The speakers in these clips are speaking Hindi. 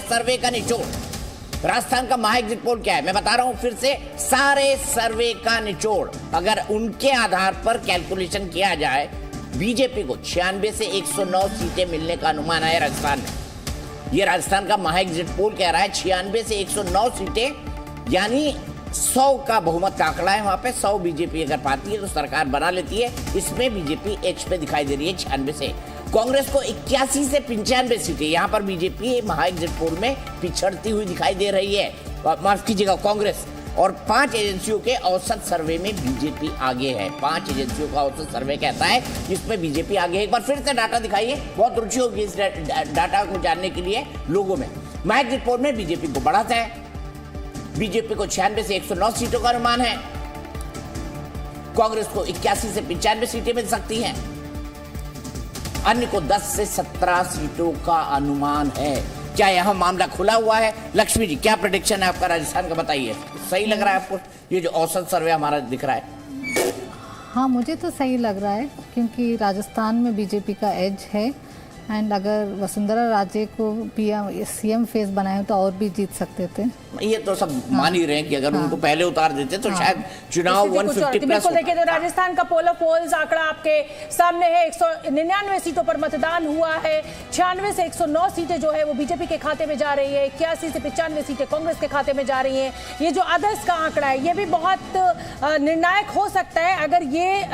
सर्वे का निचोड़, राजस्थान का महा एग्जिट पोल क्या है मैं बता रहा हूं फिर से। सारे सर्वे का निचोड़ अगर उनके आधार पर कैलकुलेशन किया जाए, बीजेपी को 96 से 109 सीटें मिलने का अनुमान है राजस्थान में। ये राजस्थान का महा एग्जिट पोल कह रहा है 96 से 109 सीटें, यानी 100 का बहुमत का आंकड़ा है वहां पे। 100 बीजेपी अगर पाती है तो सरकार बना लेती है। इसमें बीजेपी एच पे दिखाई दे रही है 96 से। कांग्रेस को 81 से 95 सीटें, यहां पर बीजेपी महा एग्जिट पोल में पिछड़ती हुई दिखाई दे रही है, माफ कीजिएगा कांग्रेस। और 5 एजेंसियों के औसत सर्वे में बीजेपी आगे है। 5 एजेंसियों का औसत सर्वे कहता है इसमें बीजेपी आगे है। एक बार फिर से डाटा दिखाइए, बहुत रुचि होगी इस डाटा को जानने के लिए लोगों में। महा एग्जिट पोल में बीजेपी को बढ़त है, बीजेपी को 96 से 109 सीटों का अनुमान है, कांग्रेस को 81 से 95 सीटें मिल सकती हैं, अन्य को 10 से 17 सीटों का अनुमान है। क्या यहां मामला खुला हुआ है? लक्ष्मी जी, क्या प्रेडिक्शन है आपका राजस्थान का, बताइए। सही लग रहा है आपको ये जो औसत सर्वे हमारा दिख रहा है? हाँ, मुझे तो सही लग रहा है क्योंकि राजस्थान में बीजेपी का एज है। एंड अगर वसुंधरा राजे को सीएम फेस बनाए तो और भी जीत सकते थे। ये तो सब मान ही रहे हैं कि अगर उनको पहले उतार देते तो शायद चुनाव 150 प्लस को देखें तो राजस्थान का पोल ऑफ पोल्स आंकड़ा आपके सामने है। 199 सीटों पर मतदान हुआ है। 96 से 109 सीटें जो है वो बीजेपी के खाते में जा रही है। 81 से 95 सीटें कांग्रेस के खाते में जा रही हैं। ये जो अदर्स का आंकड़ा है ये भी बहुत निर्णायक हो सकता है। अगर ये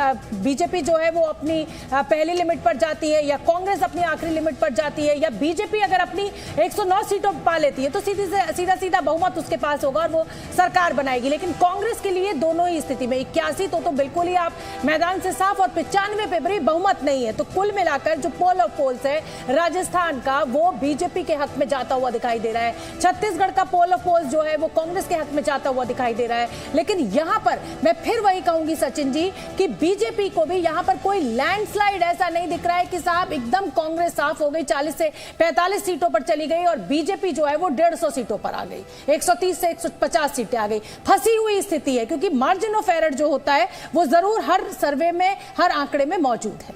बीजेपी जो है वो अपनी पहली लिमिट पर जाती है या कांग्रेस अपनी आखिरी लिमिट पर जाती है या बीजेपी अगर अपनी 109 सीटों पा लेती है तो सीधा बहुमत उसके पास होगा और वो सरकार बनाएगी। लेकिन कांग्रेस के लिए दोनों ही स्थिति में 81 तो बिल्कुल ही आप मैदान से साफ और 95 पे भी बहुमत नहीं है। तो कुल मिलाकर जो पोल ऑफ पोल्स है राजस्थान का वो बीजेपी के हक में जाता हुआ दिखाई दे रहा है। छत्तीसगढ़ का पोल ऑफ पोल्स जो है वो कांग्रेस के हक में जाता हुआ दिखाई दे रहा है। लेकिन यहां पर मैं फिर वही कहूंगी सचिन जी कि बीजेपी को भी यहां पर कोई लैंडस्लाइड ऐसा नहीं दिख रहा है कि साहब एकदम कांग्रेस साफ हो गई, 40 से 45 सीटों पर चली गई और बीजेपी जो है वो 150 सीटों पर आ गई, 130 से 150 सीटें आ गई। फंसी हुई स्थिति है क्योंकि मार्जिन ऑफ एरर जो होता है वो जरूर हर सर्वे में, हर आंकड़े में मौजूद है।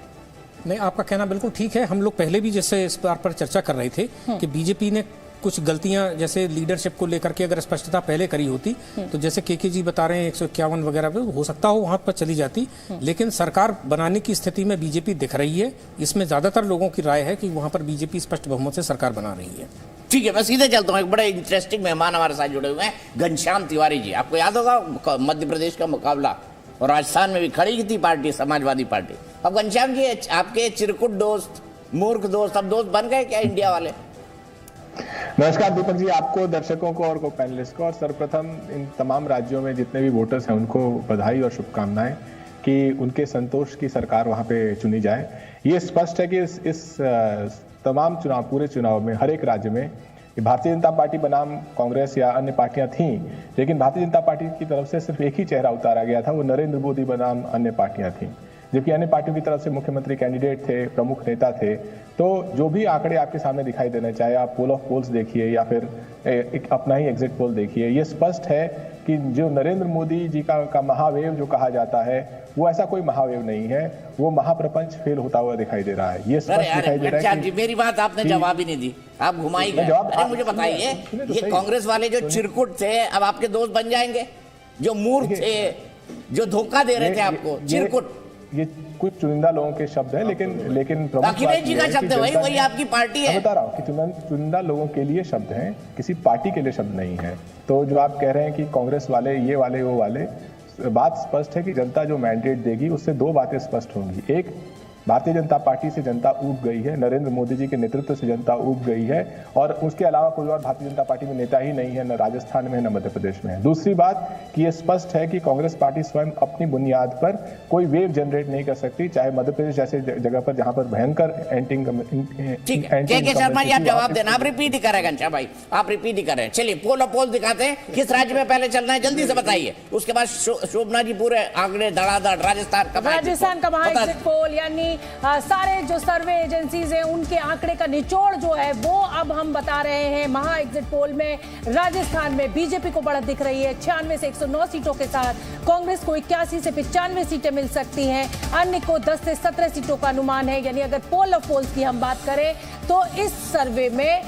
नहीं, आपका कहना बिल्कुल ठीक है। हम लोग पहले भी जैसे इस बात पर चर्चा कर रहे थे कि बीजेपी ने कुछ गलतियां जैसे लीडरशिप को लेकर के अगर स्पष्टता पहले करी होती तो जैसे के जी बता रहे हैं 151 वगैरह पे हो सकता हो वहां पर चली जाती। लेकिन सरकार बनाने की स्थिति में बीजेपी दिख रही है। इसमें ज्यादातर लोगों की राय है कि वहां पर बीजेपी स्पष्ट बहुमत से सरकार बना रही है। ठीक है, मैं सीधे चलता हूँ। एक बड़े इंटरेस्टिंग मेहमान हमारे साथ जुड़े हुए हैं, घनश्याम तिवारी जी। आपको याद होगा मध्य प्रदेश का मुकाबला और राजस्थान में भी खड़ी की थी पार्टी, समाजवादी पार्टी। अब घनश्याम जी, आपके चिरकुट दोस्त, मूर्ख दोस्त, अब दोस्त बन गए क्या इंडिया वाले? नमस्कार दीपक जी, आपको, दर्शकों को और को पैनलिस्ट को, और सर्वप्रथम इन तमाम राज्यों में जितने भी वोटर्स हैं उनको बधाई और शुभकामनाएं कि उनके संतोष की सरकार वहां पे चुनी जाए। ये स्पष्ट है कि इस तमाम चुनाव, पूरे चुनाव में हर एक राज्य में भारतीय जनता पार्टी बनाम कांग्रेस या अन्य पार्टियां थीं, लेकिन भारतीय जनता पार्टी की तरफ से सिर्फ एक ही चेहरा उतारा गया था, वो नरेंद्र मोदी बनाम अन्य पार्टियां थीं। जबकि अन्य पार्टियों की तरफ से मुख्यमंत्री कैंडिडेट थे, प्रमुख नेता थे। तो जो भी आंकड़े आपके सामने दिखाई देने, चाहे आप पोल ऑफ पोल्स देखिए या फिर एक अपना ही एग्जिट पोल देखिए, ये स्पष्ट है कि जो नरेंद्र मोदी जी का महावेव जो कहा जाता है वो ऐसा कोई महावेव नहीं है, वो महाप्रपंच फेल होता हुआ दिखाई दे रहा है। ये स्पष्ट दिखाई दे रहा है। मेरी बात आपने जवाब ही नहीं दी, आप घुमाई गए। अरे मुझे बताइए, ये कांग्रेस वाले जो चिरकुट थे अब आपके दोस्त बन जाएंगे? जो मूर्ख थे, जो धोखा दे रहे थे आपको, चिरकुट। ये कुछ चुनिंदा लोगों के शब्द हैं, लेकिन अखिलेश जी का शब्द है, वही आपकी पार्टी है। मैं बता रहा हूँ कि चुनिंदा लोगों के लिए शब्द हैं, किसी पार्टी के लिए शब्द नहीं है। तो जो आप कह रहे हैं कि कांग्रेस वाले, ये वाले, वो वाले, बात स्पष्ट है कि जनता जो मैंडेट देगी उससे दो बातें स्पष्ट होंगी। एक, भारतीय जनता पार्टी से जनता ऊब गई है, नरेंद्र मोदी जी के नेतृत्व से जनता ऊब गई है और उसके अलावा कोई और भारतीय जनता पार्टी में नेता ही नहीं है, न राजस्थान में है न मध्य प्रदेश में है। दूसरी बात कि ये स्पष्ट है कि कांग्रेस पार्टी स्वयं अपनी बुनियाद पर कोई वेव जनरेट नहीं कर सकती, चाहे मध्य प्रदेश जैसे जगह पर जहां पर भयंकर शर्मा जी, आप जवाब देना। आप रिपीट ही करें घनश्याम भाई, आप रिपीट ही करें। चलिए पोल ऑफ पोल दिखाते हैं, किस राज्य में पहले चलना है जल्दी से बताइए। उसके बाद शोभना जी पूरे आंकड़े धड़ाधड़। राजस्थान का महा एग्जिट पोल यानी यानी सारे जो सर्वे एजेंसीज हैं उनके आंकड़े का निचोड़ जो है वो अब हम बता रहे हैं। महा एग्जिट पोल में राजस्थान में बीजेपी को बढ़त दिख रही है 96 से 109 सीटों के साथ। कांग्रेस को 81 से 95 सीटें मिल सकती हैं, अन्य को 10 से 17 सीटों का अनुमान है। यानी अगर पोल ऑफ पोल्स की हम बात करें तो इस सर्वे में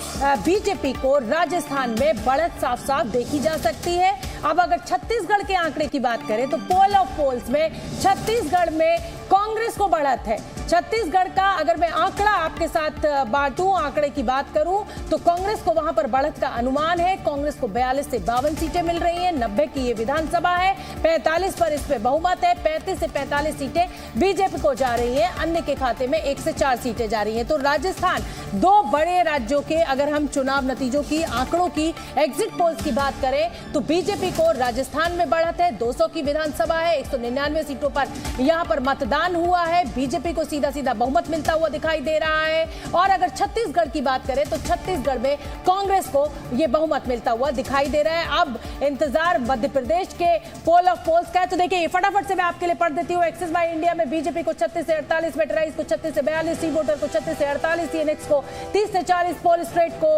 बीजेपी को राजस्थान में बढ़त साफ साफ देखी जा सकती है। अब अगर छत्तीसगढ़ के आंकड़े की बात करें तो पोल ऑफ पोल्स में छत्तीसगढ़ में कांग्रेस को बढ़त है। छत्तीसगढ़ का अगर मैं आंकड़ा आपके साथ बांटूं, आंकड़े की बात करूं तो कांग्रेस को वहां पर बढ़त का अनुमान है। कांग्रेस को 42 से 52 सीटें मिल रही हैं, 90 की ये विधानसभा है, 45 पर इस पे बहुमत है, 35 से 45 सीटें बीजेपी को जा रही है, अन्य के खाते में 1 से 4 सीटें जा रही हैं। तो राजस्थान, दो बड़े राज्यों के अगर हम चुनाव नतीजों की, आंकड़ों की, एग्जिट पोल्स की बात करें तो बीजेपी को राजस्थान में बढ़त है। 200 की विधानसभा है, 199 सीटों पर यहां पर मतदान हुआ है, बीजेपी को सीधा सीधा बहुमत मिलता हुआ दिखाई दे रहा है। और अगर छत्तीसगढ़ की बात करें तो छत्तीसगढ़ में कांग्रेस को यह बहुमत मिलता हुआ दिखाई दे रहा है। अब इंतजार मध्य प्रदेश के पोल ऑफ पोल्स का है। तो देखिए फटाफट से मैं आपके लिए पढ़ देती हूँ। एक्सिस बाय इंडिया में बीजेपी को 36 से 48, मेटराइज को 36 से 42, सी वोटर को 36 से 48, सीएनएक्स को 30 से 40, पोल स्ट्रेट को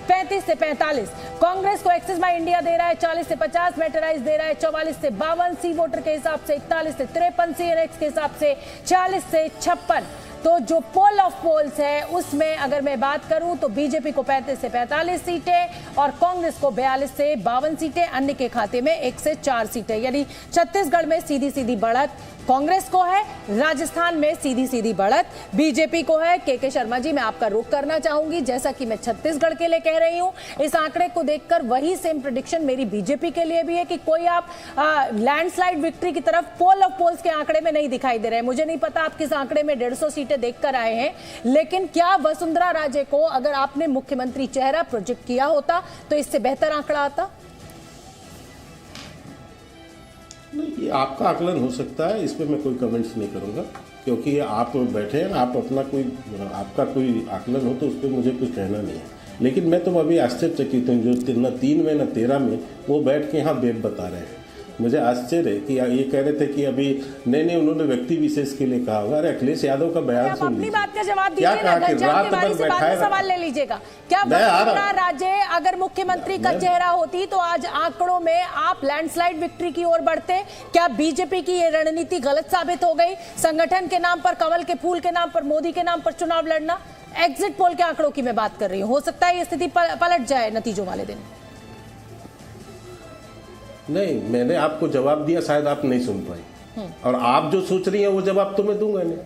35 से 45। कांग्रेस को एक्सिस बाय इंडिया दे रहा है 40 से 50, मेटराइज दे रहा है 44 से 52, सी वोटर के हिसाब से 41 से 53, सीएनएक्स के हिसाब से 40 से 56। तो जो पोल ऑफ पोल्स है उसमें अगर मैं बात करूं तो बीजेपी को 35 से 45 सीटें और कांग्रेस को 42 से 52 सीटें, अन्य के खाते में 1 से 4 सीटें। यानी छत्तीसगढ़ में सीधी सीधी बढ़त कांग्रेस को है, राजस्थान में सीधी सीधी बढ़त बीजेपी को है। के शर्मा जी, मैं आपका रुख करना चाहूंगी, जैसा कि मैं छत्तीसगढ़ के लिए कह रही हूं, इस आंकड़े को देखकर वही सेम प्रेडिक्शन मेरी बीजेपी के लिए भी है कि कोई आप लैंडस्लाइड विक्ट्री की तरफ पोल ऑफ पोल्स के आंकड़े में नहीं दिखाई दे रहे हैं। मुझे नहीं पता आप किस आंकड़े में 150 सीटें देखकर आए हैं, लेकिन क्या वसुंधरा राजे को अगर आपने मुख्यमंत्री चेहरा प्रोजेक्ट किया होता तो इससे बेहतर आंकड़ा आता? नहीं, ये आपका आकलन हो सकता है, इस पे मैं कोई कमेंट्स नहीं करूंगा, क्योंकि आप बैठे हैं, आप अपना कोई, आपका कोई आकलन हो तो उस पर मुझे कुछ कहना नहीं है। लेकिन मैं तो अभी आश्चर्यचकित हूँ, जो न 3 में न 13 में वो बैठ के यहाँ वेब बता रहे हैं। मुझे आश्चर्य है कि ये कह रहे थे कि अभी नहीं उन्होंने व्यक्ति विशेष के लिए कहा होगा। अरे अखिलेश यादव का बयान सुन लीजिए, अपनी बात का जवाब क्या दीजिए कहा ना, कि रात भर बैठाए, सवाल ले लीजिएगा। क्या वसुंधरा राजे अगर मुख्यमंत्री का चेहरा होती तो आज आंकड़ों में आप लैंडस्लाइड विक्ट्री की ओर बढ़ते? क्या बीजेपी की ये रणनीति गलत साबित हो गई? संगठन के नाम पर, कमल के फूल के नाम पर, मोदी के नाम पर चुनाव लड़ना? एग्जिट पोल के आंकड़ों की मैं बात कर रही हूँ, हो सकता है ये स्थिति पलट जाए नतीजों वाले दिन। नहीं, मैंने आपको जवाब दिया, शायद आप नहीं सुन पाई, और आप जो सोच रही हैं वो जवाब तो मैं दूंगा नहीं।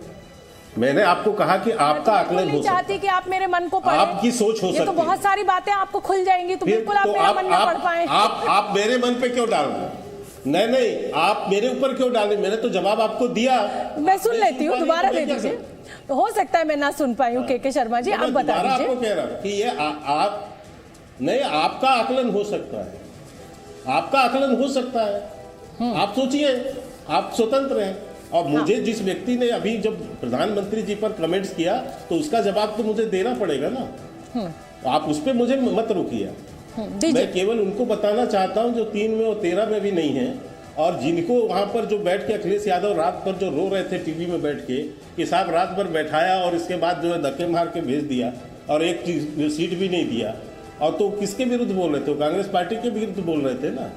मैंने आपको कहा कि आपका आकलन हो सकता है, कि आप मेरे मन को पढ़ें, आपकी सोच हो सकती है। तो बहुत सारी बातें आपको खुल जाएंगी, तो बिल्कुल आप मेरा मन ना पढ़ पाए। आप मेरे मन पे क्यों डाल रहे? नहीं, आप मेरे ऊपर क्यों डाले? मैंने तो जवाब आपको दिया, मैं सुन लेती हूँ, दोबारा दे दीजिए। तो हो सकता है मैं ना सुन पाई हूँ। के शर्मा जी, आप बता दीजिए। आपको कह रहा हूँ कि ये आप नहीं, आपका आकलन हो सकता है, आपका आकलन हो सकता है, आप सोचिए, आप स्वतंत्र हैं। और मुझे जिस व्यक्ति ने अभी जब प्रधानमंत्री जी पर कमेंट्स किया तो उसका जवाब तो मुझे देना पड़ेगा ना। आप उस पर मुझे मत रुकिए। मैं केवल उनको बताना चाहता हूं जो 3 में और 13 में भी नहीं है, और जिनको वहां पर जो बैठ के अखिलेश यादव रात भर जो रो रहे थे टीवी में बैठ के कि साहब रात भर बैठाया और इसके बाद जो है धक्के मार के भेज दिया और एक सीट भी नहीं दिया। और तो किसके विरुद्ध बोल रहे थे? कांग्रेस पार्टी के विरुद्ध बोल रहे थे ना।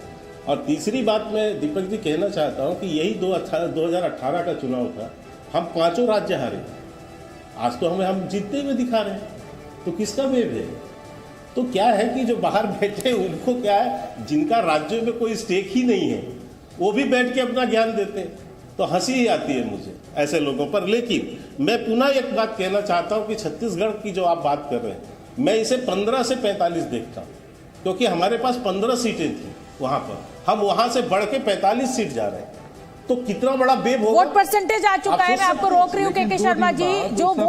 और तीसरी बात मैं दीपक जी कहना चाहता हूं कि यही 2018 का चुनाव था, हम 5 राज्य हारे, आज तो हम जीतते हुए दिखा रहे हैं, तो किसका वेब है? तो क्या है कि जो बाहर बैठे उनको क्या है, जिनका राज्यों में कोई स्टेक ही नहीं है, वो भी बैठ के अपना ज्ञान देते हैं, तो हंसी ही आती है मुझे ऐसे लोगों पर। लेकिन मैं पुनः एक बात कहना चाहता हूं कि छत्तीसगढ़ की जो आप बात कर रहे हैं, मैं इसे 15 से 45 देखता हूं, क्योंकि हमारे पास 15 सीटें थी वहां पर, हम वहां से बढ़ के 45 सीट जा रहे हैं, तो कितना बड़ा वेव होगा। वोट परसेंटेज आ चुका है, मैं आपको रोक रही हूँ के शर्मा जी, जो